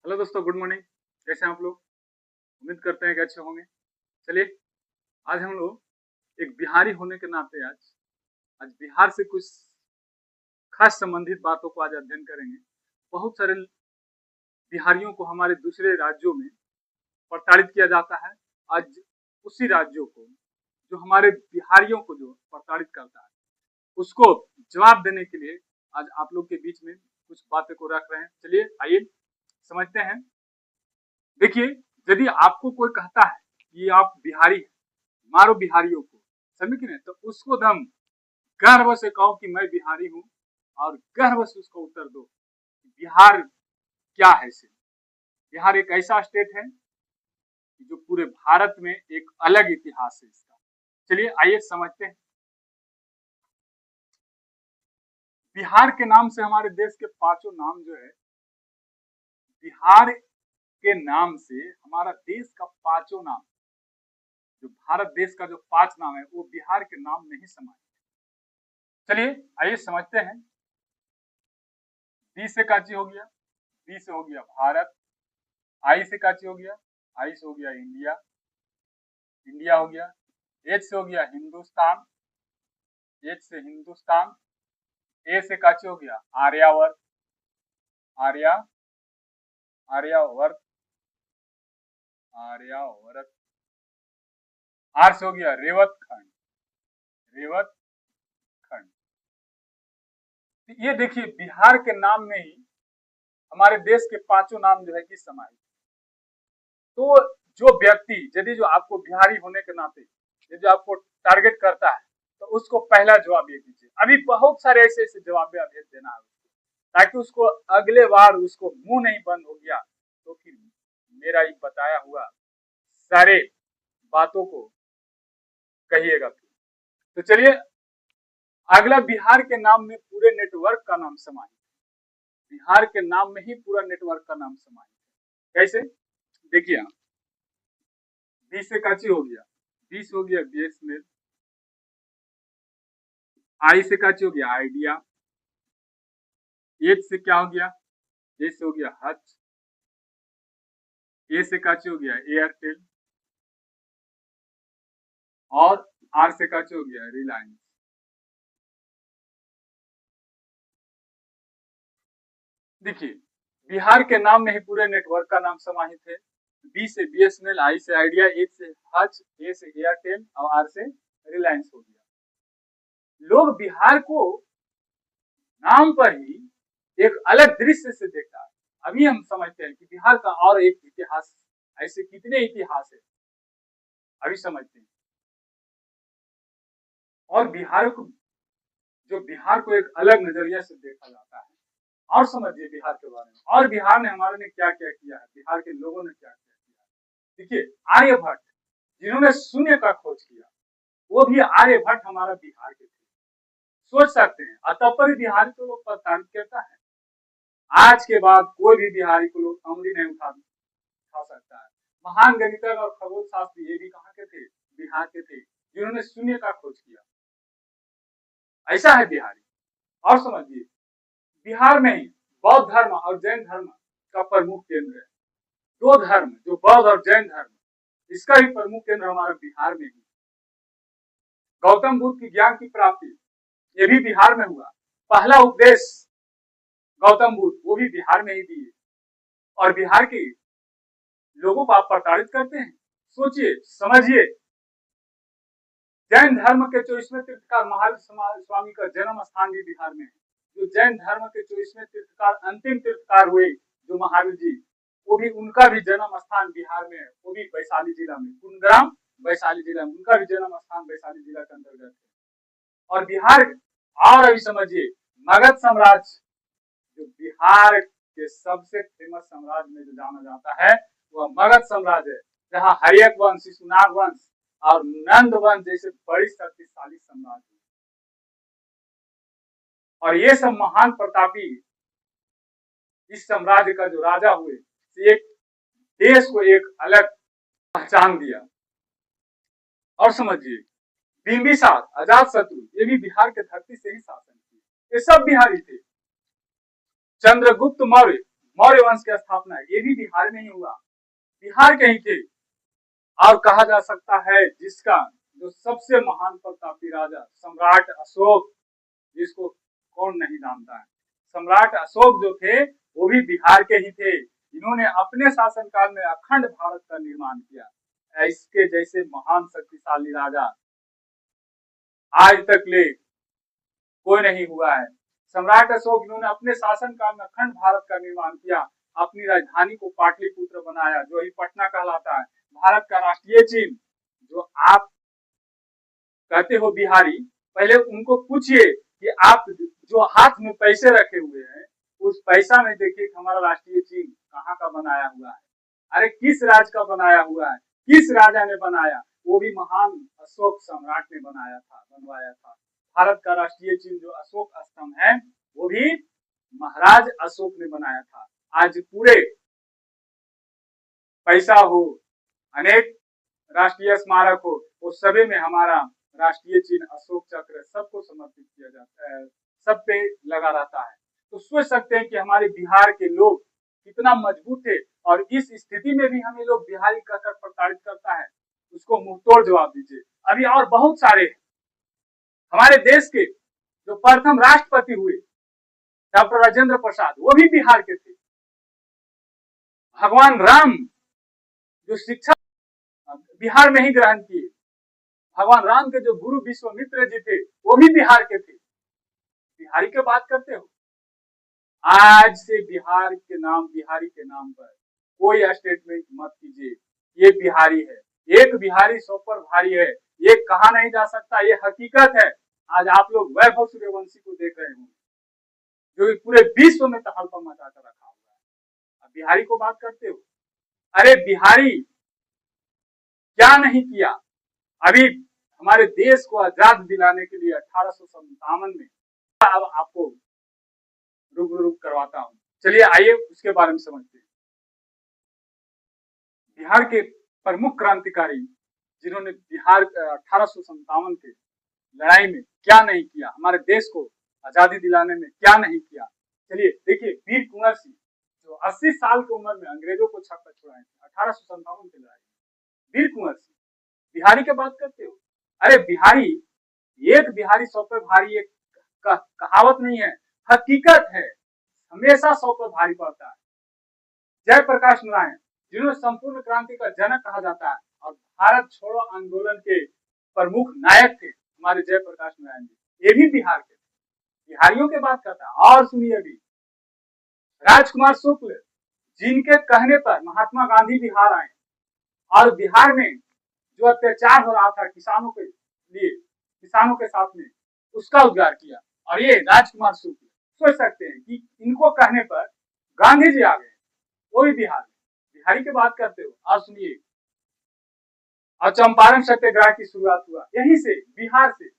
Hello दोस्तों, good morning. कैसे हैं आप लोग? उम्मीद करते हैं कि अच्छे होंगे। चलिए, आज हम लोग एक बिहारी होने के नाते आज बिहार से कुछ खास संबंधित बातों को आज अध्ययन करेंगे। बहुत सारे बिहारियों को हमारे दूसरे राज्यों में प्रताड़ित किया जाता है। आज उसी राज्यों को जो हमारे बिहारियों को जो प्रताड़ित करता है उसको जवाब देने के लिए आज आप लोग के बीच में कुछ बातें को रख रहे हैं। चलिए आइए समझते हैं। देखिए, यदि आपको कोई कहता है कि आप बिहारी हैं, मारो बिहारियों को, समझे कि नहीं, तो उसको दम गर्व से कहो कि मैं बिहारी हूं और गर्व से उसको उत्तर दो बिहार क्या है। से बिहार एक ऐसा स्टेट है जो पूरे भारत में एक अलग इतिहास है इसका। चलिए आइए समझते हैं। बिहार के नाम से हमारे देश के पांचों नाम जो है, बिहार के नाम से हमारा देश का पांचों नाम, जो भारत देश का जो पांच नाम है वो बिहार के नाम में ही समाये। चलिए आइए समझते हैं। बी से काची हो गया, बी से हो गया भारत, आई से काची हो गया, आई से हो गया इंडिया, इंडिया हो गया, एच से हो गया हिंदुस्तान, एच से हिंदुस्तान, ए से काची हो गया आर्यावर्त, आर्या आर्यावर्त, आर्यावर्त, आर से हो गया रेवत खंड, रेवत खंड। ये देखिए, बिहार के नाम में ही हमारे देश के पांचों नाम जो है कि समाहित। तो जो व्यक्ति यदि जो आपको बिहारी होने के नाते यदि आपको टारगेट करता है तो उसको पहला जवाब ये दीजिए। अभी बहुत सारे ऐसे ऐसे जवाब अभी देना है उसको, ताकि उसको अगले बार उसको मुंह नहीं बंद हो गया तो फिर मेरा ये बताया हुआ सारे बातों को कहिएगा। तो चलिए, अगला बिहार के नाम में पूरे नेटवर्क का नाम समाहित है। बिहार के नाम में ही पूरा नेटवर्क का नाम समाहित है। कैसे? देखिए, बी से काची हो गया, बी से हो गया बीएसएनएल, आई से काची हो गया आइडिया, एच से क्या हो गया, ए से हो गया हच, ए से काची हो गया एयरटेल और आर से काची हो गया रिलायंस। देखिए, बिहार के नाम में ही पूरे नेटवर्क का नाम समाहित है। बी से बीएसएनएल, आई से आइडिया, एच से हच, ए से एयरटेल और आर से रिलायंस हो गया। लोग बिहार को नाम पर ही एक अलग दृश्य से देखता है। अभी हम समझते हैं कि बिहार का और एक इतिहास, ऐसे कितने इतिहास है अभी समझते हैं। और बिहार को एक अलग नजरिया से देखा जाता है। और समझिए बिहार के बारे में, और बिहार ने हमारे ने क्या क्या किया है, बिहार के लोगों ने क्या क्या किया है। देखिए, आर्यभट्ट जिन्होंने शून्य का खोज किया, वो भी आर्यभट्ट हमारा बिहार के थे। सोच सकते हैं, अतः पर बिहारी को लोग प्रताड़ित करता है। आज के बाद कोई भी बिहारी को लोग उंगली नहीं उठा सकता है। महान गणितज्ञ और खगोल शास्त्री ये भी कहाँ के थे? बिहार के थे, जिन्होंने शून्य का खोज किया। ऐसा है बिहारी। और समझिए, बिहार में ही बौद्ध धर्म और जैन धर्म का प्रमुख केंद्र है। दो धर्म, जो बौद्ध और जैन धर्म, इसका भी प्रमुख केंद्र हमारा बिहार में ही। गौतम बुद्ध की ज्ञान की प्राप्ति ये भी बिहार में हुआ। पहला उपदेश गौतम बुद्ध वो भी बिहार में ही दिए। और बिहार के लोगों को आप प्रताड़ित करते हैं। सोचिए, समझिए, जैन धर्म के 24वें तीर्थकार महावीर स्वामी का जन्म स्थान भी बिहार में है। जो जैन धर्म के 24वें तीर्थकार, अंतिम तीर्थकार हुए जो महावीर जी, वो भी, उनका भी जन्म स्थान बिहार में है। वो भी वैशाली जिला में, कुंदग्राम वैशाली जिला में, उनका भी जन्म स्थान वैशाली जिला के अंतर्गत है। और बिहार, और अभी समझिए, मगध साम्राज्य, जो बिहार के सबसे फेमस साम्राज्य में जो जाना जाता है वह मगध साम्राज्य है, जहाँ हर्यक वंश, शिशुनाग वंश और नंद वंश जैसे बड़ी शक्तिशाली साम्राज्य। और ये सब महान प्रतापी इस साम्राज्य का जो राजा हुए, एक देश को एक अलग पहचान दिया। और समझिए, बिंबिसार, अजातशत्रु, ये भी बिहार के धरती से ही शासन किए। ये सब बिहारी थे। चंद्रगुप्त मौर्य, मौर्य वंश की स्थापना, ये भी बिहार में ही हुआ, बिहार के ही थे। और कहा जा सकता है जिसका जो सबसे महान प्रतापी राजा सम्राट अशोक, जिसको कौन नहीं जानता है, सम्राट अशोक जो थे वो भी बिहार के ही थे। इन्होंने अपने शासनकाल में अखंड भारत का निर्माण किया। इसके जैसे महान शक्तिशाली राजा आज तक ले कोई नहीं हुआ है। सम्राट अशोक, इन्होंने अपने शासनकाल में अखंड भारत का निर्माण किया, अपनी राजधानी को पाटलिपुत्र बनाया, जो ही पटना कहलाता है। भारत का राष्ट्रीय चिन्ह, जो आप कहते हो बिहारी, पहले उनको पूछिए कि आप जो हाथ में पैसे रखे हुए हैं, उस पैसा में देखिए हमारा राष्ट्रीय चिन्ह कहाँ का बनाया हुआ है। अरे किस राज का बनाया हुआ है, किस राजा ने बनाया, वो भी महान अशोक सम्राट ने बनाया था, बनवाया था। भारत का राष्ट्रीय चिन्ह जो अशोक स्तंभ है, वो भी महाराज अशोक ने बनाया था। आज पूरे पैसा हो, अनेक राष्ट्रीय स्मारक हो, उस सभी में हमारा राष्ट्रीय चिन्ह अशोक चक्र सबको समर्पित किया जाता है, सब पे लगा रहता है। तो सोच सकते हैं कि हमारे बिहार के लोग कितना मजबूत थे, और इस स्थिति में भी हमें लोग बिहारी कहकर प्रताड़ित करता है, उसको मुंहतोड़ जवाब दीजिए। अभी और बहुत सारे हमारे देश के जो प्रथम राष्ट्रपति हुए डॉक्टर राजेंद्र प्रसाद, वो भी बिहार के थे। भगवान राम जो शिक्षा बिहार में ही ग्रहण किए, भगवान राम के जो गुरु विश्वामित्र जी थे, वो भी बिहार के थे। बिहारी की बात करते हो। आज से बिहार के नाम, बिहारी के नाम पर कोई स्टेटमेंट मत कीजिए, ये बिहारी है, एक बिहारी 100 पर भारी है, ये कहा नहीं जा सकता, ये हकीकत है। आज आप लोग वैभव सूर्यवंशी को देख रहे होंगे, जो पूरे विश्व में तहलका मचा कर रखा हुआ है। अब बिहारी को बात करते हो। अरे बिहारी क्या नहीं किया। अभी हमारे देश को आजाद दिलाने के लिए 1857 में, अब आपको रुक करवाता हूं, चलिए आइए उसके बारे में समझते हैं। बिहार के प्रमुख क्रांतिकारी जिन्होंने बिहार 1857 के लड़ाई में क्या नहीं किया, हमारे देश को आजादी दिलाने में क्या नहीं किया, चलिए देखिए। वीर कुंवर सिंह जो 80 साल की उम्र में अंग्रेजों को छक्का छुड़ाए थे 1857 की लड़ाई में, वीर कुंवर सिंह। बिहारी की बात करते हो। अरे बिहारी, एक बिहारी 100 पर भारी, एक कहावत नहीं है, हकीकत है, हमेशा 100 पर भारी पड़ता है। जयप्रकाश नारायण, जिन्होंने संपूर्ण क्रांति का जनक कहा जाता है और भारत छोड़ो आंदोलन के प्रमुख नायक थे हमारे जयप्रकाश नारायण जी, ये भी बिहार के थे। बिहारियों की बात करता है। और सुनिए अभी राजकुमार शुक्ल, जिनके कहने पर महात्मा गांधी बिहार आए और बिहार में जो अत्याचार हो रहा था किसानों के लिए, किसानों के साथ में, उसका उद्धार किया। और ये राजकुमार शुक्ल, सोच सकते हैं कि इनको कहने पर गांधी जी आ गए, वो भी बिहार में। बिहारी की बात करते हो। और सुनिए, और चंपारण सत्याग्रह की शुरुआत हुआ यहीं से, बिहार से।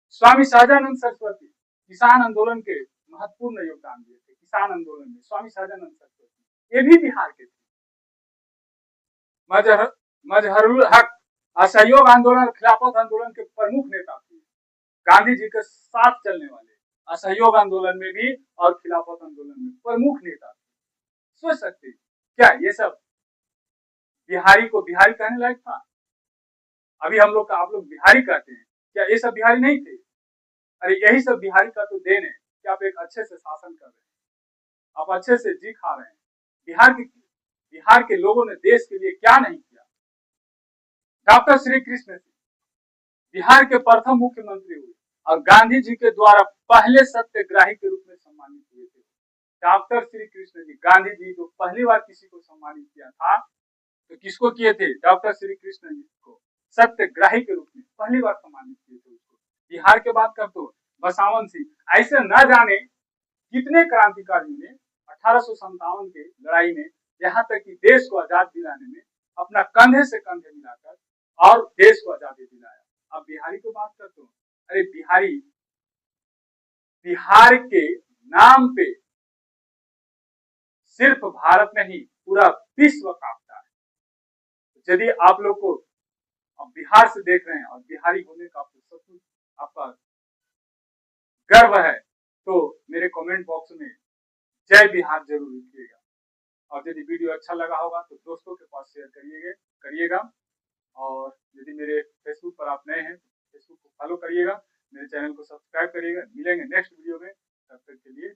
स्वामी सहजानंद सरस्वती किसान आंदोलन के महत्वपूर्ण योगदान दिए थे। किसान आंदोलन में स्वामी सहजानंद सरस्वती, ये भी बिहार के थे। मजहरुल हक असहयोग आंदोलन, खिलाफत आंदोलन के प्रमुख नेता थे, गांधी जी के साथ चलने वाले, असहयोग आंदोलन में भी और खिलाफत आंदोलन में प्रमुख नेता थे। सोच सकते हैं क्या ये सब बिहारी को बिहारी कहने लायक था? अभी हम लोग आप लोग बिहारी कहते हैं, क्या ये सब बिहारी नहीं थे? अरे यही सब बिहारी का तो देन है कि आप एक अच्छे से शासन कर रहे हैं, आप अच्छे से जी खा रहे हैं। बिहार के लोगों ने देश के लिए क्या नहीं किया। डॉक्टर श्री कृष्ण बिहार के प्रथम मुख्यमंत्री हुए और गांधी जी के द्वारा पहले सत्याग्रही के रूप में सम्मानित हुए थे। डॉक्टर श्री कृष्ण जी, गांधी जी जो पहली बार किसी को सम्मानित किया था, तो किसको किए थे? डॉक्टर श्री कृष्ण जी को सत्याग्रही के रूप में पहली बार सम्मानित किए थे उसको। बिहार के बात कर तो बसावन सिंह, ऐसे न जाने कितने क्रांतिकारियों ने 1857 के लड़ाई में, यहाँ तक कि देश को आजाद दिलाने में अपना कंधे से कंधे मिलाकर और देश को आजादी दिलाया। अब बिहारी को बात करते हो। अरे बिहारी, बिहार के नाम पे सिर्फ भारत में ही पूरा विश्व कांपता है। यदि आप लोग को अब बिहार से देख रहे हैं और बिहारी होने का आपका गर्व है, तो मेरे कमेंट बॉक्स में जय बिहार जरूर लिखिएगा। और यदि वीडियो अच्छा लगा होगा तो दोस्तों के पास शेयर करिएगा। और यदि मेरे फेसबुक पर आप नए हैं तो फेसबुक को फॉलो करिएगा, मेरे चैनल को सब्सक्राइब करिएगा। मिलेंगे नेक्स्ट वीडियो में, तब तक के लिए